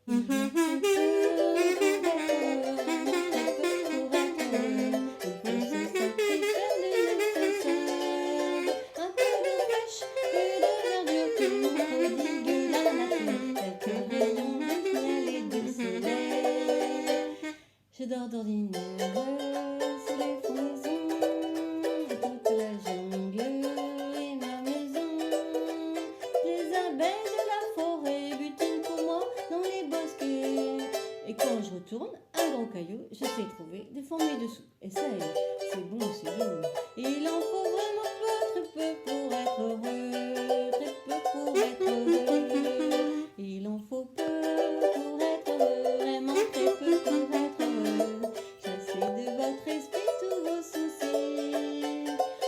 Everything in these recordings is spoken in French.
Il vous faut peu pour être heureux, vraiment très peu pour être heureux. Il faut se satisfaire du nécessaire. Un peu d'eau fraîche et de verdure que nous prodigue la nature. Quelques rayons de ciel et de soleil. Je dors d'ordinaire sous les frondaisons. Toute la jungle est ma maison. Les abeilles de la forêt butinent pour moi dans les bosquets. Et quand je retourne, un gros caillou, je sais trouver des fourmis dessous. Et ça, c'est bon, c'est doux. Il en faut vraiment peu, très peu pour être heureux, très peu pour être heureux. Il en faut peu pour être heureux, vraiment très peu pour être heureux. Chassez de votre esprit tous vos soucis.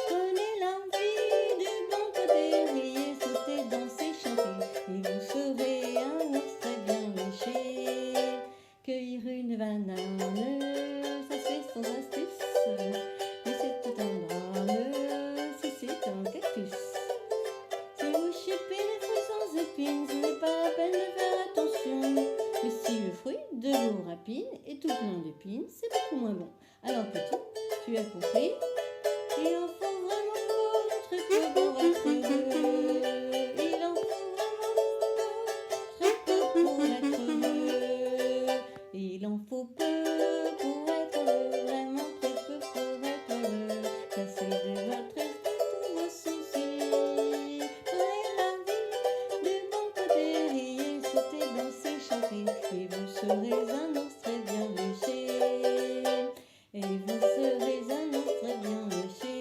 Prenez la vie du bon côté, riez, sautez, dansez, chantez, et vous serez un ours très bien léché. Cueillir une banane, ça se fait sans astuce, mais c'est tout un drame si c'est un cactus. Si vous chipez les fruits sans épines, ce n'est pas la peine de faire attention. Mais si le fruit de vos rapines est tout plein d'épines, c'est beaucoup moins bon. Alors petit, tu as compris? Il en faut vraiment peu, très peu pour être heureux. Il en faut vraiment peu, très peu pour être heureux. Il en faut peu pour être heureux, vraiment très peu pour être heureux. Chassez de votre esprit tous vos soucis. Prenez la vie du bon côté, riez, sautez, dansez, chantez, et vous serez un ours très bien léché. Et vous serez un ours très bien léché.